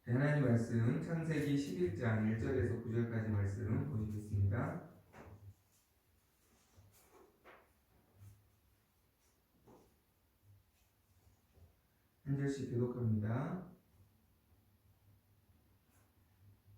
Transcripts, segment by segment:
네, 하나님 말씀 창세기 11장 1절에서 9절까지 말씀 보시겠습니다. 한 절씩 교독합니다.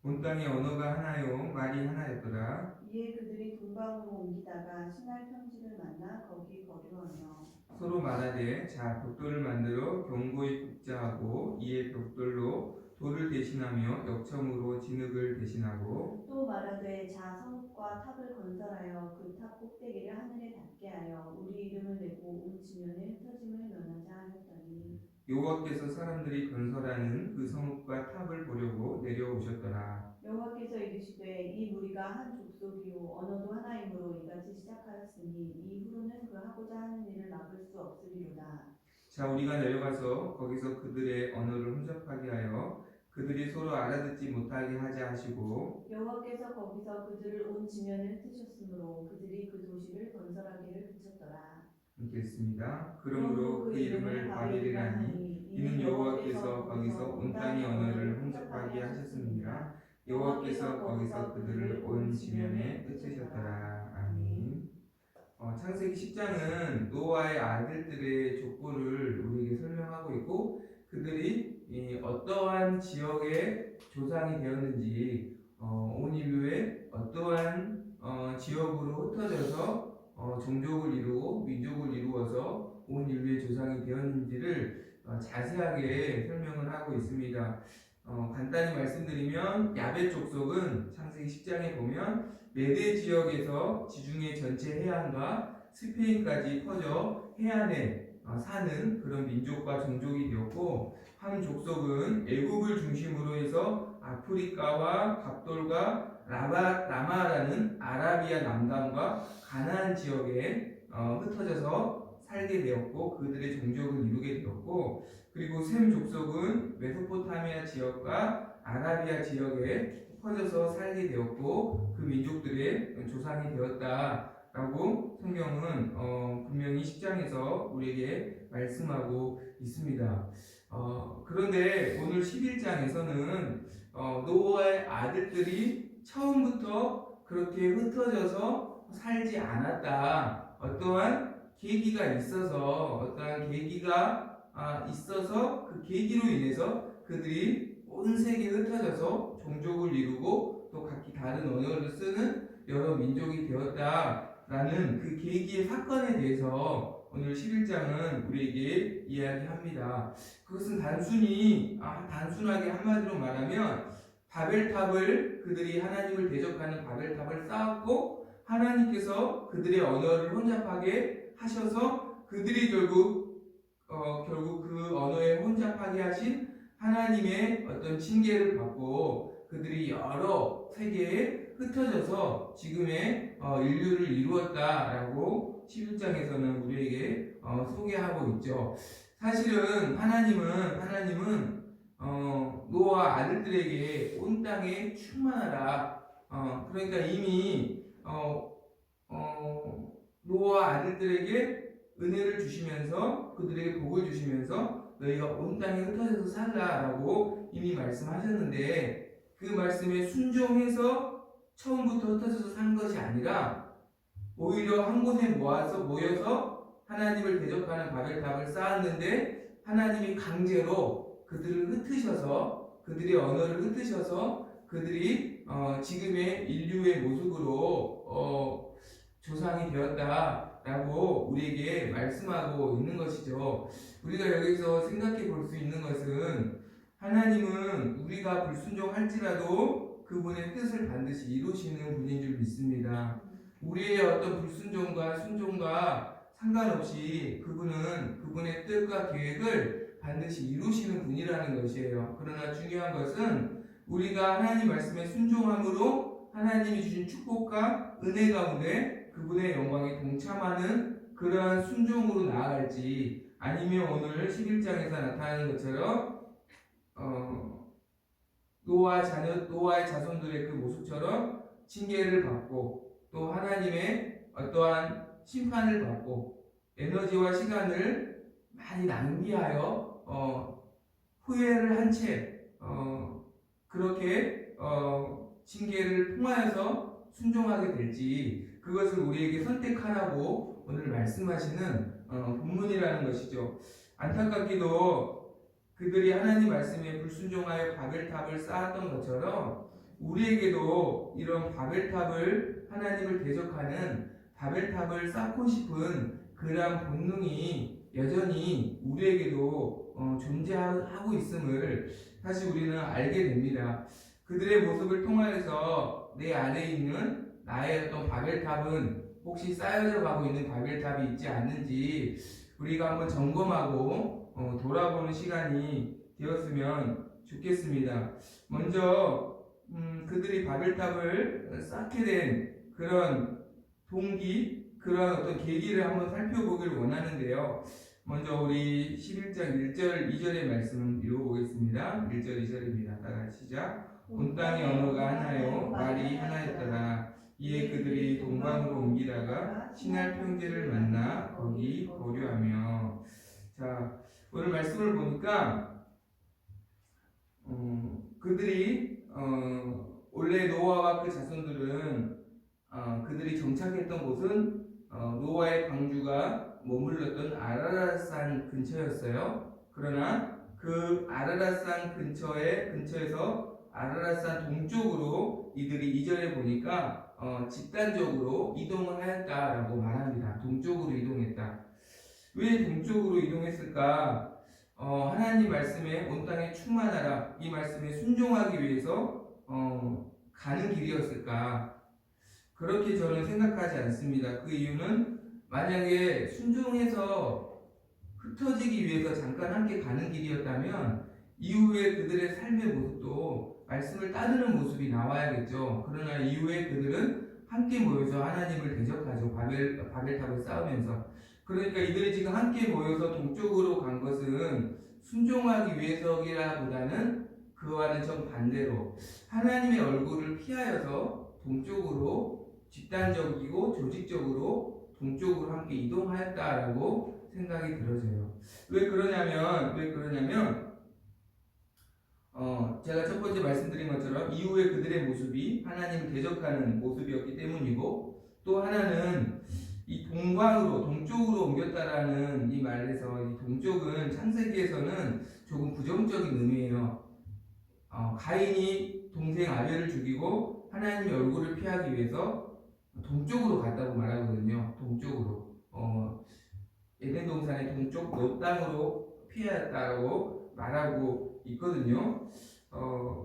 온 땅에 언어가 하나요 말이 하나였더라. 이에 그들이 동방으로 옮기다가 신할 평지를 만나 거기 거류하며 서로 말하되 자 벽돌을 만들어 견고히 굽자하고 이에 벽돌로 돌을 대신하며 역청으로 진흙을 대신하고 또 말하되 자 성읍과 탑을 건설하여 그 탑 꼭대기를 하늘에 닿게 하여 우리 이름을 내고 온 지면에 흩어짐을 면하자 하였더니 여호와께서 사람들이 건설하는 그 성읍과 탑을 보려고 내려오셨더라. 여호와께서 이르시되 이 무리가 한 족속이요 언어도 하나이므로 이같이 시작하였으니 이후로는 그 하고자 하는 일을 막을 수 없으리로다. 자 우리가 내려가서 거기서 그들의 언어를 혼잡하게 하여 그들이 서로 알아듣지 못하게 하자 하시고 여호와께서 거기서 그들을 온 지면을 흩으셨으므로 그들이 그 도시를 건설하기를 그쳤더라. 읽겠습니다. 그러므로 그 이름을 바벨이라니 이는 여호와께서 거기서 온 땅의 언어를 혼잡하게 하셨습니다. 여호와께서 거기서 그들을 온 지면에 흩으셨더라. 아멘. 창세기 10장은 노아의 아들들의 족보를 우리에게 설명하고 있고 그들이 어떠한 지역의 조상이 되었는지 온 인류의 어떠한 지역으로 흩어져서 종족을 이루고 민족을 이루어서 온 인류의 조상이 되었는지를 자세하게 설명을 하고 있습니다. 간단히 말씀드리면 야벳 족속은 창세기 10장에 보면 메대 지역에서 지중해 전체 해안과 스페인까지 퍼져 해안에 사는 그런 민족과 종족이 되었고 함 족속은 애굽을 중심으로 해서 아프리카와 갑돌과 라마라는 아라비아 남단과 가나안 지역에 흩어져서 살게 되었고 그들의 종족을 이루게 되었고 그리고 셈 족속은 메소포타미아 지역과 아라비아 지역에 퍼져서 살게 되었고 그 민족들의 조상이 되었다라고 성경은 분명히 10장에서 우리에게 말씀하고 있습니다. 그런데 오늘 11장에서는 노아의 아들들이 처음부터 그렇게 흩어져서 살지 않았다. 어떠한 계기가 있어서 그 계기로 인해서 그들이 온 세계에 흩어져서 종족을 이루고 또 각기 다른 언어를 쓰는 여러 민족이 되었다라는 그 계기의 사건에 대해서 오늘 11장은 우리에게 이야기합니다. 그것은 단순하게 한마디로 말하면 바벨탑을 그들이 하나님을 대적하는 바벨탑을 쌓았고 하나님께서 그들의 언어를 혼잡하게 하셔서 그들이 결국 그 언어에 혼잡하게 하신 하나님의 어떤 징계를 받고 그들이 여러 세계에 흩어져서 지금의 인류를 이루었다라고 11장에서는 우리에게 소개하고 있죠. 사실은 하나님은 노아 아들들에게 온 땅에 충만하라. 그러니까 이미 노아 아들들에게 은혜를 주시면서 그들에게 복을 주시면서 너희가 온 땅에 흩어져서 살라라고 이미 말씀하셨는데 그 말씀에 순종해서 처음부터 흩어져서 산 것이 아니라 오히려 한 곳에 모여서 하나님을 대적하는 바벨탑을 쌓았는데 하나님이 강제로 그들을 흩으셔서 그들의 언어를 흩으셔서 그들이 지금의 인류의 모습으로 조상이 되었다라고 우리에게 말씀하고 있는 것이죠. 우리가 여기서 생각해 볼 수 있는 것은 하나님은 우리가 불순종할지라도 그분의 뜻을 반드시 이루시는 분인 줄 믿습니다. 우리의 어떤 불순종과 순종과 상관없이 그분은 그분의 뜻과 계획을 반드시 이루시는 분이라는 것이에요. 그러나 중요한 것은 우리가 하나님 말씀에 순종함으로 하나님이 주신 축복과 은혜 가운데 그분의 영광에 동참하는 그러한 순종으로 나아갈지 아니면 오늘 11장에서 나타나는 것처럼 노아의 자손들의 그 모습처럼 징계를 받고 또 하나님의 어떠한 심판을 받고 에너지와 시간을 많이 낭비하여 후회를 한 채 그렇게 징계를 통하여서 순종하게 될지 그것을 우리에게 선택하라고 오늘 말씀하시는 본문이라는 것이죠. 안타깝게도 그들이 하나님 말씀에 불순종하여 바벨탑을 쌓았던 것처럼 우리에게도 이런 바벨탑을 하나님을 대적하는 바벨탑을 쌓고 싶은 그러한 본능이 여전히 우리에게도 존재하고 있음을 사실 우리는 알게 됩니다. 그들의 모습을 통하여서 내 안에 있는 나의 어떤 바벨탑은 혹시 쌓여져 가고 있는 바벨탑이 있지 않는지 우리가 한번 점검하고 돌아보는 시간이 되었으면 좋겠습니다. 먼저 그들이 바벨탑을 쌓게 된 그런 동기, 그런 어떤 계기를 한번 살펴보길 원하는데요. 먼저 우리 11장 1절 2절의 말씀을 읽어보겠습니다. 1절 2절입니다. 다 같이 시작. 온 땅의 언어가 하나요 말이 하나였더라. 이에 그들이 동방으로 옮기다가 신할 평지를 만나 거기 거류하며. 자, 오늘 말씀을 보니까 그들이 원래 노아와 그 자손들은 그들이 정착했던 곳은 노아의 방주가 머물렀던 아라랏산 근처였어요. 그러나 그 아라랏산 근처에서 아라랏산 동쪽으로 이들이 2절에 보니까 집단적으로 이동을 하였다라고 말합니다. 동쪽으로 이동했다. 왜 동쪽으로 이동했을까? 하나님 말씀에 온 땅에 충만하라 이 말씀에 순종하기 위해서 가는 길이었을까? 그렇게 저는 생각하지 않습니다. 그 이유는 만약에 순종해서 흩어지기 위해서 잠깐 함께 가는 길이었다면 이후에 그들의 삶의 모습도 말씀을 따르는 모습이 나와야겠죠. 그러나 이후에 그들은 함께 모여서 하나님을 대적하죠. 바벨탑을 쌓으면서. 그러니까 이들이 지금 함께 모여서 동쪽으로 간 것은 순종하기 위해서기라보다는 그와는 정반대로 하나님의 얼굴을 피하여서 동쪽으로 집단적이고 조직적으로 동쪽으로 함께 이동하였다라고 생각이 들어져요. 왜 그러냐면 제가 첫 번째 말씀드린 것처럼 이후에 그들의 모습이 하나님을 대적하는 모습이었기 때문이고, 또 하나는 이 동쪽으로 옮겼다라는 이 말에서 이 동쪽은 창세기에서는 조금 부정적인 의미예요. 가인이 동생 아벨을 죽이고 하나님의 얼굴을 피하기 위해서 동쪽으로 갔다고 말하거든요. 동쪽으로 에덴 동산의 동쪽 너 땅으로 피하였다고 말하고 있거든요.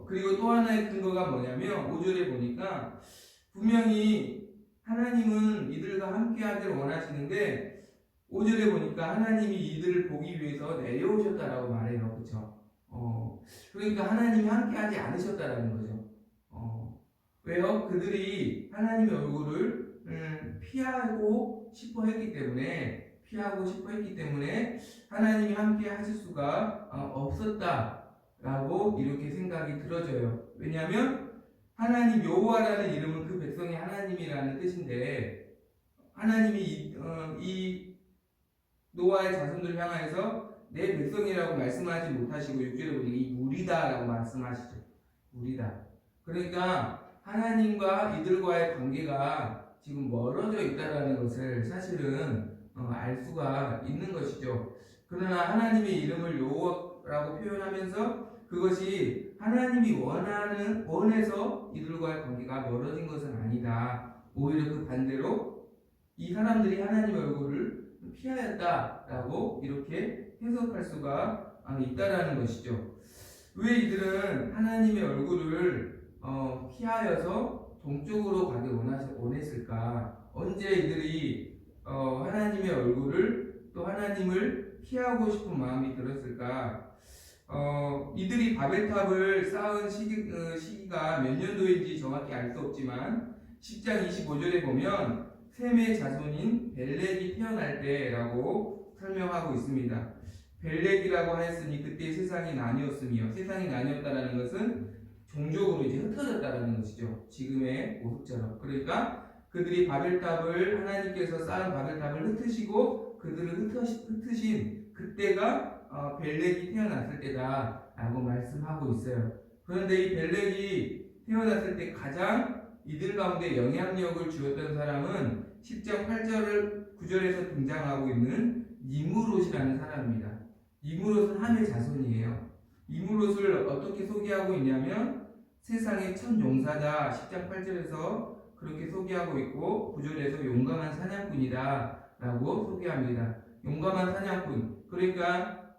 그리고 또 하나의 근거가 뭐냐면 5절에 보니까 분명히 하나님은 이들과 함께 하기를 원하시는데 5절에 보니까 하나님이 이들을 보기 위해서 내려오셨다라고 말해요. 그렇죠? 그러니까 하나님이 함께 하지 않으셨다라는 거죠. 왜요? 그들이 하나님의 얼굴을 피하고 싶어 했기 때문에 하나님이 함께 하실 수가 없었다라고 이렇게 생각이 들어져요. 왜냐하면 하나님 여호와라는 이름은 그 백성의 하나님이라는 뜻인데, 하나님이 이 노아의 자손들을 향하여서 내 백성이라고 말씀하지 못하시고 6절에 보니 이 무리다라고 말씀하시죠. 무리다. 그러니까 하나님과 이들과의 관계가 지금 멀어져 있다라는 것을 사실은 알 수가 있는 것이죠. 그러나 하나님의 이름을 여호와라고 표현하면서 그것이 하나님이 원해서 이들과의 관계가 멀어진 것은 아니다. 오히려 그 반대로 이 사람들이 하나님의 얼굴을 피하였다라고 이렇게 해석할 수가 있다라는 것이죠. 왜 이들은 하나님의 얼굴을 피하여서 동쪽으로 가기 원했을까? 언제 이들이 하나님의 얼굴을 또 하나님을 피하고 싶은 마음이 들었을까? 이들이 바벨탑을 쌓은 시기가 몇 년도인지 정확히 알 수 없지만 10장 25절에 보면 셈의 자손인 벨렉이 태어날 때라고 설명하고 있습니다. 벨렉이라고 하였으니 그때 세상이 나뉘었으며, 세상이 나뉘었다라는 것은 종족으로 이제 흩어졌다라는 것이죠. 지금의 모습처럼. 그러니까 그들이 하나님께서 쌓은 바벨탑을 흩으시고 그들을 흩으신 그때가 벨렉이 태어났을 때다라고 말씀하고 있어요. 그런데 이 벨렉이 태어났을 때 가장 이들 가운데 영향력을 주었던 사람은 10장 8절 9절에서 등장하고 있는 니무롯이라는 사람입니다. 니무롯은 함의 자손이에요. 니무롯을 어떻게 소개하고 있냐면 세상의 첫 용사다 10장 8절에서 그렇게 소개하고 있고 9절에서 용감한 사냥꾼이다 라고 소개합니다. 용감한 사냥꾼, 그러니까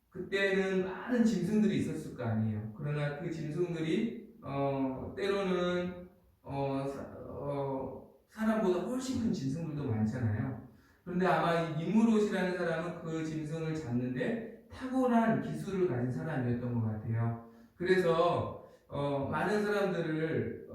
그때는 많은 짐승들이 있었을 거 아니에요. 그러나 그 짐승들이 때로는 사람보다 훨씬 큰 짐승들도 많잖아요. 그런데 아마 이 니무롯이라는 사람은 그 짐승을 잡는데 탁월한 기술을 가진 사람이었던 것 같아요. 그래서 많은 사람들을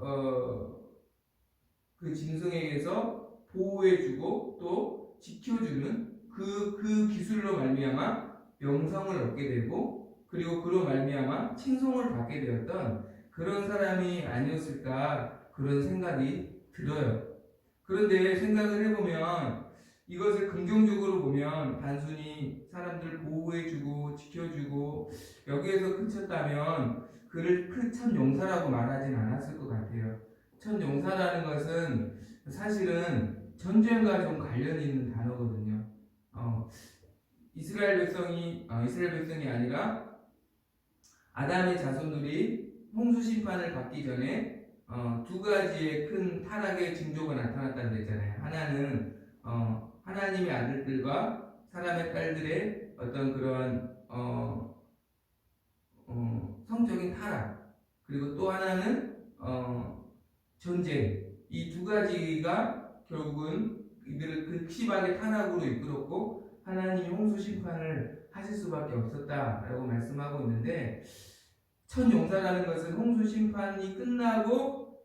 그 짐승에게서 보호해주고 또 지켜주는 그 기술로 말미암아 명성을 얻게 되고 그리고 그로 말미암아 칭송을 받게 되었던 그런 사람이 아니었을까 그런 생각이 들어요. 그런데 생각을 해보면 이것을 긍정적으로 보면 단순히 사람들 보호해주고 지켜주고 여기에서 그쳤다면 그를 큰 첫 용사라고 말하진 않았을 것 같아요. 첫 용사라는 것은 사실은 전쟁과 좀 관련이 있는 단어거든요. 이스라엘 백성이 아니라 아담의 자손들이 홍수 심판을 받기 전에 두 가지의 큰 타락의 징조가 나타났다고 했잖아요. 하나는 하나님의 아들들과 사람의 딸들의 어떤 그런 성적인 타락, 그리고 또 하나는 전쟁. 이 두 가지가 결국은 이들을 극심하게 타락으로 이끌었고 하나님이 홍수 심판을 하실 수밖에 없었다라고 말씀하고 있는데 첫 용사라는 것은 홍수 심판이 끝나고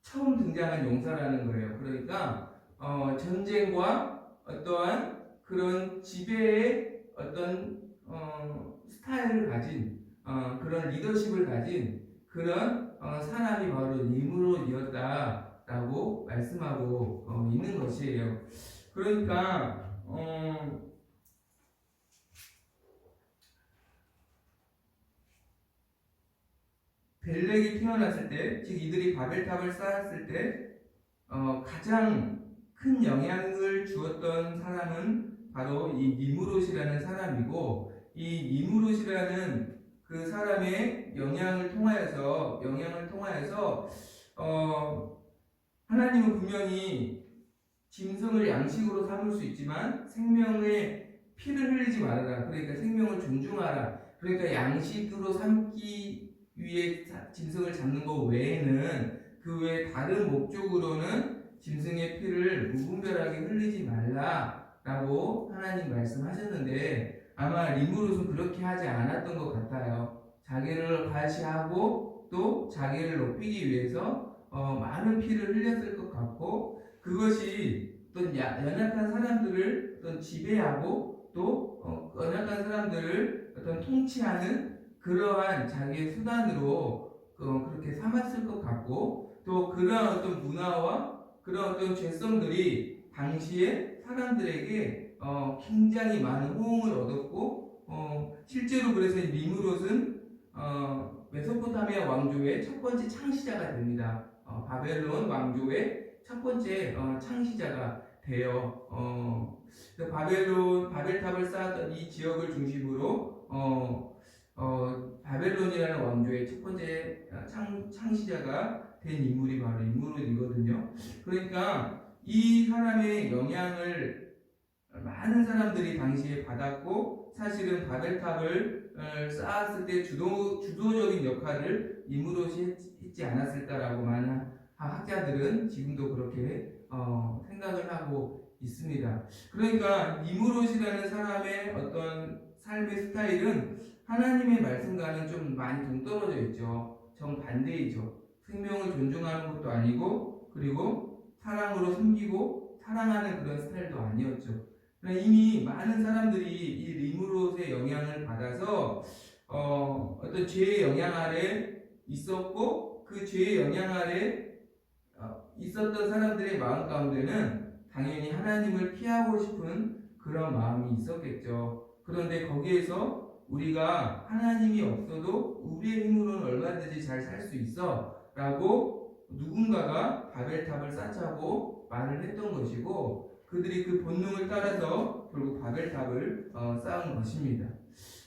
처음 등장한 용사라는 거예요. 그러니까 전쟁과 어떠한 그런 지배의 어떤 스타일을 가진 그런 리더십을 가진 그런 사람이 바로 니므롯이었다라고 말씀하고 있는 것이에요. 그러니까 벨렉이 태어났을 때, 즉 이들이 바벨탑을 쌓았을 때 가장 큰 영향을 주었던 사람은 바로 이 니므롯이라는 사람이고, 이 니므롯이라는 그 사람의 영향을 통하여서 하나님은 분명히 짐승을 양식으로 삼을 수 있지만 생명의 피를 흘리지 말아라. 그러니까 생명을 존중하라. 그러니까 양식으로 삼기 위해 짐승을 잡는 것 외에는 그 외에 다른 목적으로는 짐승의 피를 무분별하게 흘리지 말라라고 하나님 말씀하셨는데 아마 니므롯은 그렇게 하지 않았던 것 같아요. 자기를 과시하고 또 자기를 높이기 위해서 많은 피를 흘렸을 것 같고 그것이 어떤 연약한 사람들을 어떤 지배하고 또 연약한 사람들을 어떤 통치하는 그러한 자기의 수단으로 그렇게 삼았을 것 같고 또 그러한 어떤 문화와 그런 어떤 죄성들이 당시에 사람들에게 굉장히 많은 호응을 얻었고 실제로 그래서 니므롯은 메소포타미아 왕조의 첫 번째 창시자가 됩니다. 바벨론 왕조의 첫 번째 창시자가 돼요. 바벨탑을 쌓았던 이 지역을 중심으로 바벨론이라는 왕조의 첫 번째 창시자가 된 인물이 바로 니므롯이거든요. 그러니까 이 사람의 영향을 많은 사람들이 당시에 받았고 사실은 바벨탑을 쌓았을 때 주도적인 역할을 니므롯이 했지 않았을까라고 많은 학자들은 지금도 그렇게 생각을 하고 있습니다. 그러니까 니므롯이라는 사람의 어떤 삶의 스타일은 하나님의 말씀과는 좀 많이 동떨어져 있죠. 정반대이죠. 생명을 존중하는 것도 아니고 그리고 사랑으로 섬기고 사랑하는 그런 스타일도 아니었죠. 이미 많은 사람들이 이 니므롯의 영향을 받아서 어떤 죄의 영향 아래 있었고 그 죄의 영향 아래 있었던 사람들의 마음 가운데는 당연히 하나님을 피하고 싶은 그런 마음이 있었겠죠. 그런데 거기에서 우리가 하나님이 없어도 우리의 힘으로는 사람들이 잘 살 수 있어 라고 누군가가 바벨탑을 쌓자고 말을 했던 것이고, 그들이 그 본능을 따라서 결국 바벨탑을 쌓은 것입니다.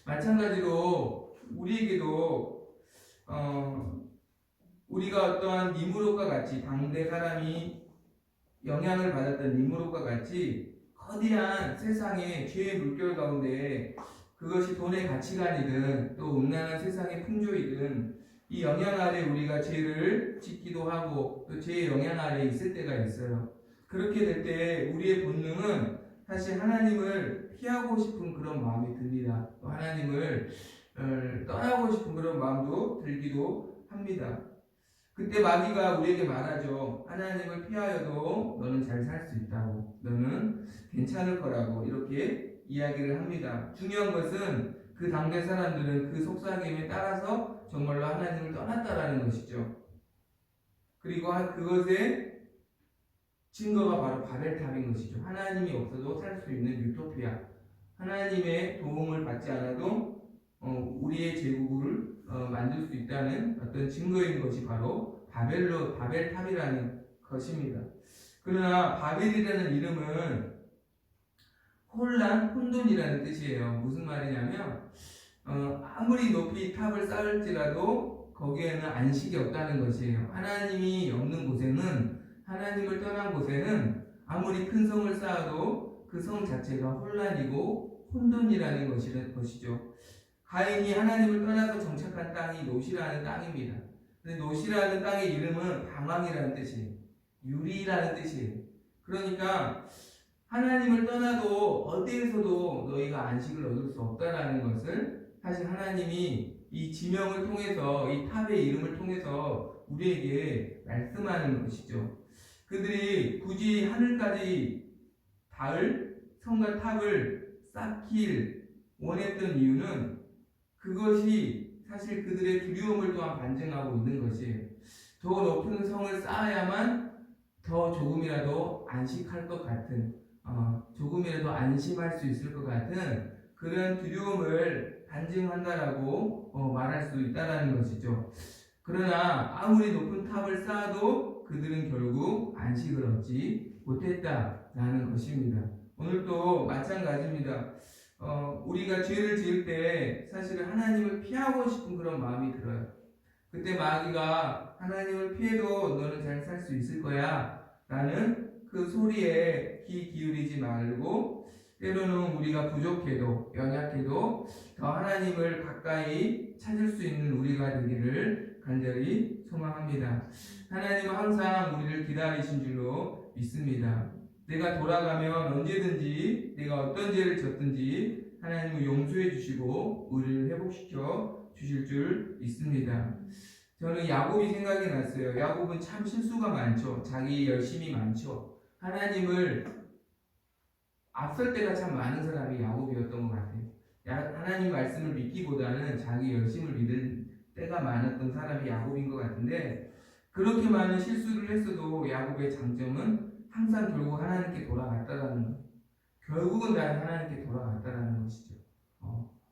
마찬가지로 우리에게도 우리가 어떠한 니무롯과 같이, 당대 사람이 영향을 받았던 니무롯과 같이 거대한 세상의 죄의 물결 가운데, 그것이 돈의 가치관이든 또 음란한 세상의 풍조이든 이 영향 아래 우리가 죄를 짓기도 하고 또 죄의 영향 아래 있을 때가 있어요. 그렇게 될 때 우리의 본능은 사실 하나님을 피하고 싶은 그런 마음이 듭니다. 또 하나님을 떠나고 싶은 그런 마음도 들기도 합니다. 그때 마귀가 우리에게 말하죠. 하나님을 피하여도 너는 잘 살 수 있다고, 너는 괜찮을 거라고 이렇게 이야기를 합니다. 중요한 것은 그 당대 사람들은 그 속삭임에 따라서 정말로 하나님을 떠났다라는 것이죠. 그리고 그것의 증거가 바로 바벨탑인 것이죠. 하나님이 없어도 살 수 있는 유토피아, 하나님의 도움을 받지 않아도 우리의 제국을 만들 수 있다는 어떤 증거인 것이 바로 바벨탑이라는 것입니다. 그러나 바벨이라는 이름은 혼란, 혼돈이라는 뜻이에요. 무슨 말이냐면 아무리 높이 탑을 쌓을지라도 거기에는 안식이 없다는 것이에요. 하나님이 없는 곳에는, 하나님을 떠난 곳에는 아무리 큰 성을 쌓아도 그 성 자체가 혼란이고 혼돈이라는 것이죠. 가인이 하나님을 떠나서 정착한 땅이 노시라는 땅입니다. 근데 노시라는 땅의 이름은 방황이라는 뜻이에요. 유리라는 뜻이에요. 그러니까 하나님을 떠나도 어디에서도 너희가 안식을 얻을 수 없다라는 것을 사실 하나님이 이 지명을 통해서, 이 탑의 이름을 통해서 우리에게 말씀하는 것이죠. 그들이 굳이 하늘까지 닿을 성과 탑을 쌓길 원했던 이유는 그것이 사실 그들의 두려움을 또한 반증하고 있는 것이에요. 더 높은 성을 쌓아야만 더 조금이라도 안식할 것 같은, 조금이라도 안심할 수 있을 것 같은 그런 두려움을 반증한다라고 말할 수 있다라는 것이죠. 그러나 아무리 높은 탑을 쌓아도 그들은 결국 안식을 얻지 못했다라는 것입니다. 오늘도 마찬가지입니다. 우리가 죄를 지을 때 사실은 하나님을 피하고 싶은 그런 마음이 들어요. 그때 마귀가 하나님을 피해도 너는 잘 살 수 있을 거야 라는 그 소리에 귀 기울이지 말고, 때로는 우리가 부족해도 연약해도 더 하나님을 가까이 찾을 수 있는 우리가 되기를 간절히 소망합니다. 하나님은 항상 우리를 기다리신 줄로 믿습니다. 내가 돌아가면 언제든지 내가 어떤 죄를 졌든지 하나님은 용서해 주시고 우리를 회복시켜 주실 줄 믿습니다. 저는 야곱이 생각이 났어요. 야곱은 참 실수가 많죠. 자기 열심이 많죠. 하나님을 앞설 때가 참 많은 사람이 야곱이었던 것 같아요. 하나님 말씀을 믿기보다는 자기 열심을 믿을 때가 많았던 사람이 야곱인 것 같은데, 그렇게 많은 실수를 했어도 야곱의 장점은 항상 결국 하나님께 돌아갔다라는 것. 결국은 나는 하나님께 돌아갔다라는 것이죠.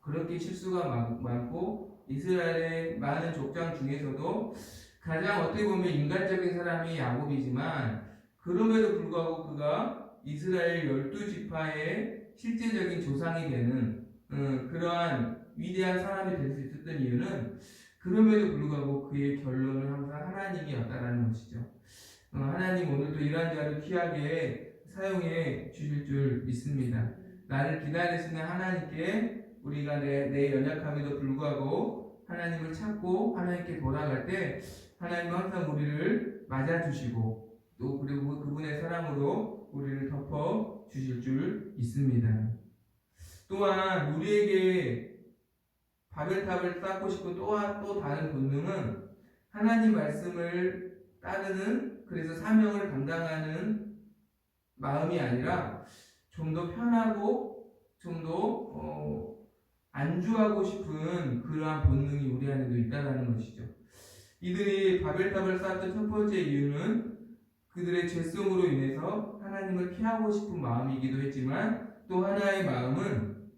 그렇게 실수가 많고 이스라엘의 많은 족장 중에서도 가장 어떻게 보면 인간적인 사람이 야곱이지만, 그럼에도 불구하고 그가 이스라엘 12지파의 실제적인 조상이 되는 그러한 위대한 사람이 될 수 있었던 이유는 그럼에도 불구하고 그의 결론은 항상 하나님이었다라는 것이죠. 하나님 오늘도 이러한 자를 귀하게 사용해 주실 줄 믿습니다. 나를 기다리시는 하나님께 우리가 내 연약함에도 불구하고 하나님을 찾고 하나님께 돌아갈 때 하나님은 항상 우리를 맞아주시고 또 그리고 그분의 사랑으로 우리를 덮어 주실 줄 믿습니다. 또한 우리에게 바벨탑을 쌓고 싶은 또 다른 본능은 하나님 말씀을 따르는, 그래서 사명을 감당하는 마음이 아니라 좀 더 편하고 좀 더 안주하고 싶은 그러한 본능이 우리 안에도 있다는 것이죠. 이들이 바벨탑을 쌓았던 첫 번째 이유는 그들의 죄성으로 인해서 하나님을 피하고 싶은 마음이기도 했지만, 또 하나의 마음은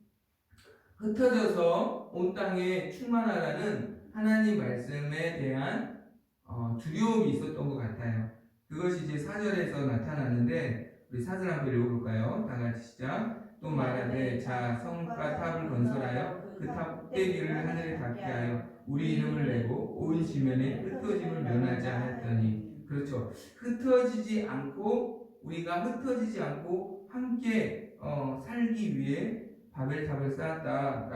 흩어져서 온 땅에 충만하라는 하나님 말씀에 대한 두려움이 있었던 것 같아요. 그것이 이제 4절에서 나타나는데 우리 4절 한번 읽어볼까요? 다 같이 시작. 또 말하되 자 성과 탑을 건설하여 그 탑 꼭대기를 하늘에 닿게 하여 우리 이름을 내고 온 지면에 흩어짐을 면하자 하였더니, 그렇죠. 흩어지지 않고 우리가 흩어지지 않고 함께 살기 위해 바벨탑을 쌓았다.